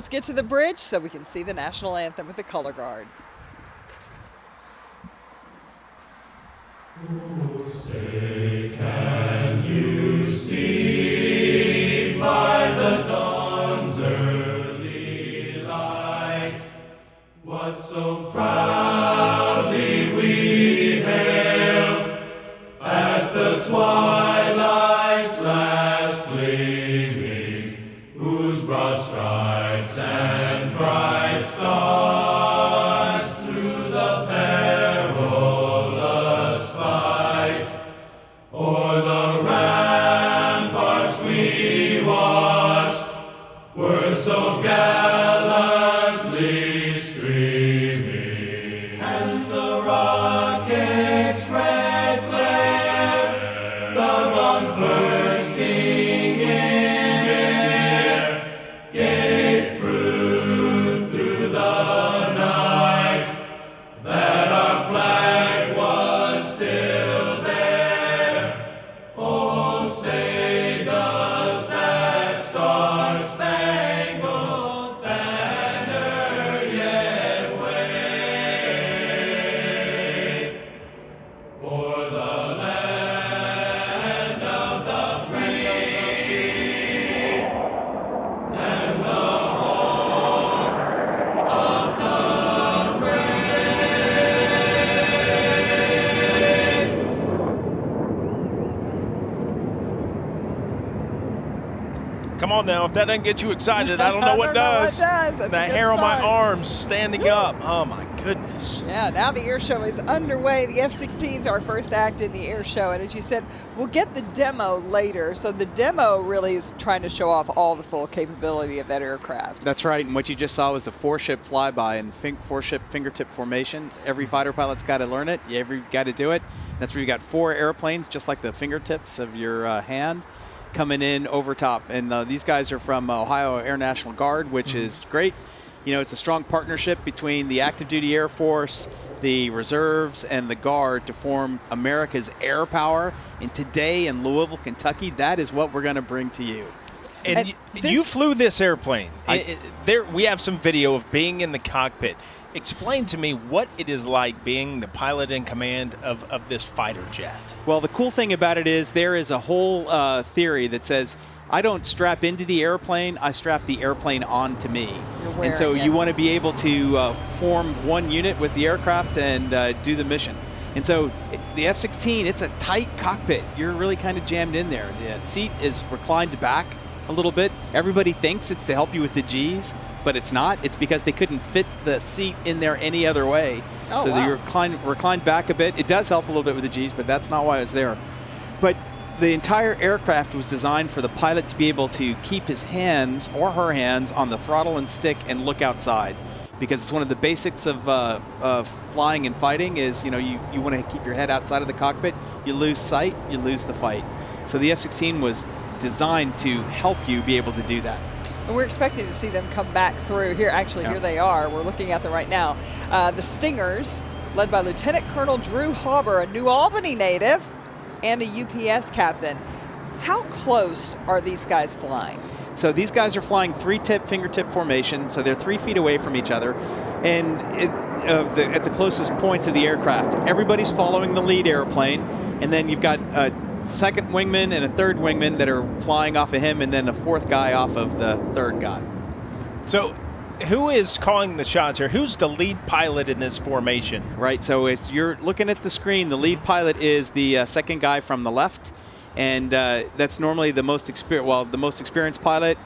Let's get to the bridge so we can see the national anthem with the color guard. Say, can you see by the dawn's early light what so proudly we hailed at the twilight's last gleaming, whose broad stripes and bright stars through the perilous fight o'er the ramparts we watched were so gallantly streaming, and the rocket's red glare, the bombs bursting in air, gave proof through the night that our flag was still there. Oh, say does that star-spangled banner yet wave o'er the land of the free and the home of the Come on now, if that doesn't get you excited, I don't know what does. That's The a good hair on my start. arms standing up. Oh my goodness. Yeah, now the air show is underway. The F-16 is our first act in the air show. And as you said, we'll get the demo later. So the demo really is trying to show off all the full capability of that aircraft. That's right, and what you just saw was a four-ship flyby and four-ship fingertip formation. Every fighter pilot's got to learn it. Every got to do it. That's where you got 4 airplanes, just like the fingertips of your hand, coming in over top. And these guys are from Ohio Air National Guard, which is great. You know, it's a strong partnership between the active duty Air Force, the reserves, and the Guard to form America's air power. And today in Louisville, Kentucky, that is what we're going to bring to you. And you flew this airplane. There, we have some video of being in the cockpit. Explain to me what it is like being the pilot in command of this fighter jet. Well, the cool thing about it is there is a whole theory that says I don't strap into the airplane, I strap the airplane onto me. And so you want to be able to form one unit with the aircraft and do the mission. And so the F-16, it's a tight cockpit. You're really kind of jammed in there. The seat is reclined back a little bit. Everybody thinks it's to help you with the G's, but it's not. It's because they couldn't fit the seat in there any other way. Oh, so wow. you're reclined back a bit. It does help a little bit with the G's, but that's not why it's there. But the entire aircraft was designed for the pilot to be able to keep his hands or her hands on the throttle and stick and look outside, because it's one of the basics of flying and fighting is, you know, you want to keep your head outside of the cockpit. You lose sight, you lose the fight. So the F-16 was designed to help you be able to do that. And we're expecting to see them come back through. Here, actually, here they are. We're looking at them right now. The Stingers, led by Lieutenant Colonel Drew Hauber, a New Albany native and a UPS captain. How close are these guys flying? So these guys are flying 3-tip fingertip formation, so they're 3 feet away from each other. And at the closest points of the aircraft, everybody's following the lead airplane, and then you've got a second wingman and a third wingman that are flying off of him, and then a 4th guy off of the 3rd guy. So who is calling the shots here? Who's the lead pilot in this formation? Right, so you're looking at the screen. The lead pilot is the second guy from the left, and that's normally the most experienced pilot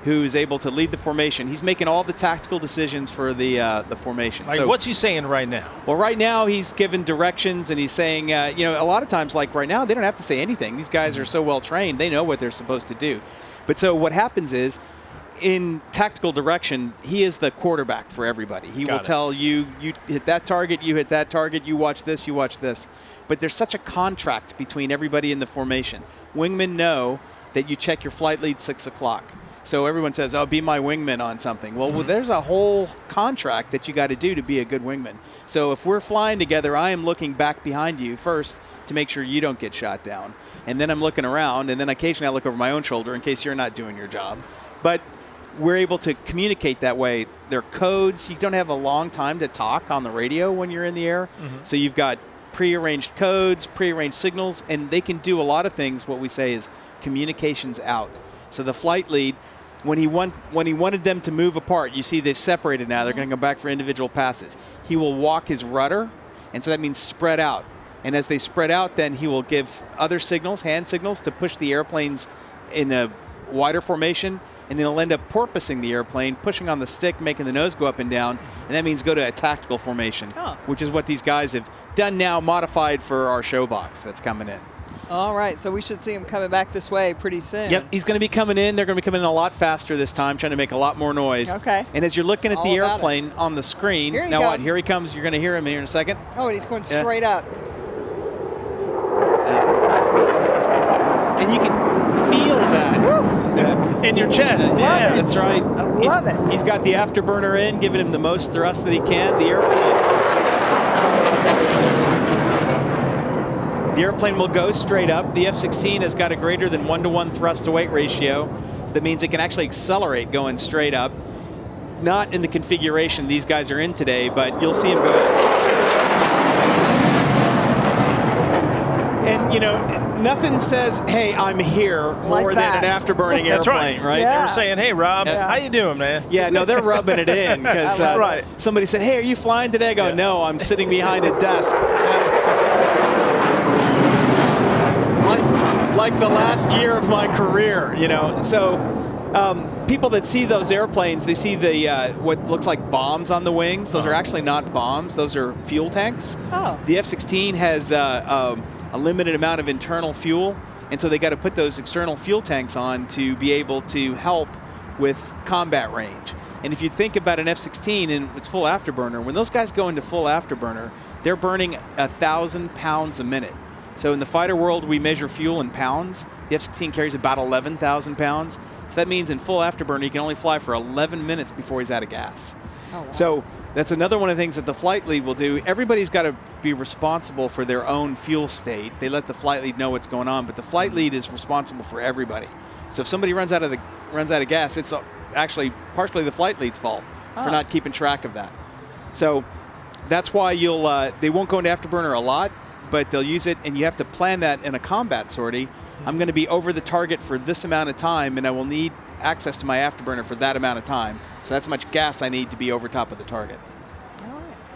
who's able to lead the formation. He's making all the tactical decisions for the formation. Like, so what's he saying right now? Well, right now he's giving directions, and he's saying, you know, a lot of times, like right now, they don't have to say anything. These guys are so well trained; they know what they're supposed to do. But so what happens is, in tactical direction, he is the quarterback for everybody. He will tell you, you hit that target, you hit that target, you watch this, you watch this. But there's such a contract between everybody in the formation. Wingmen know that you check your flight lead 6 o'clock. So everyone says, oh, be my wingman on something. Well, there's a whole contract that you got to do to be a good wingman. So if we're flying together, I am looking back behind you first to make sure you don't get shot down. And then I'm looking around, and then occasionally I look over my own shoulder in case you're not doing your job. But we're able to communicate that way. There are codes. You don't have a long time to talk on the radio when you're in the air. So you've got prearranged codes, prearranged signals, and they can do a lot of things. What we say is communications out. So the flight lead, when he wanted them to move apart, you see they've separated now. They're going to go back for individual passes. He will walk his rudder, and so that means spread out. And as they spread out, then he will give other signals, hand signals, to push the airplanes in a wider formation, and then he'll end up porpoising the airplane, pushing on the stick, making the nose go up and down, and that means go to a tactical formation, which is what these guys have done now, modified for our show box that's coming in. All right, so we should see him coming back this way pretty soon. Yep, he's going to be coming in. They're going to be coming in a lot faster this time, trying to make a lot more noise. Okay. And as you're looking at All the about airplane on the screen, Here he now what? comes. Here he comes. You're going to hear him here in a second. Oh, and he's going straight up. And you can feel that. In your chest. Love Yeah. it. That's right. I love it. He's got the afterburner in, giving him the most thrust that he can. The airplane will go straight up. The F-16 has got a greater than 1-to-1 thrust-to-weight ratio. So that means it can actually accelerate going straight up. Not in the configuration these guys are in today, but you'll see him go up. And, you know, nothing says, hey, I'm here, more Like than an that. afterburning That's airplane, right? Yeah. They were saying, hey, Rob, how you doing, man? Yeah, no, they're rubbing it in because Right. somebody said, hey, are you flying today? I go, no, I'm sitting behind a desk. Like the last year of my career, you know. So people that see those airplanes, they see the what looks like bombs on the wings. Those are actually not bombs. Those are fuel tanks. Oh. The F-16 has a limited amount of internal fuel, and so they got to put those external fuel tanks on to be able to help with combat range. And if you think about an F-16 and its full afterburner, when those guys go into full afterburner, they're burning 1,000 pounds a minute. So in the fighter world, we measure fuel in pounds. The F-16 carries about 11,000 pounds. So that means in full afterburner, he can only fly for 11 minutes before he's out of gas. Oh, wow. So that's another one of the things that the flight lead will do. Everybody's got to be responsible for their own fuel state. They let the flight lead know what's going on, but the flight lead is responsible for everybody. So if somebody runs out of gas, it's actually partially the flight lead's fault for not keeping track of that. So that's why they won't go into afterburner a lot, but they'll use it, and you have to plan that in a combat sortie. I'm going to be over the target for this amount of time, and I will need access to my afterburner for that amount of time. So that's how much gas I need to be over top of the target.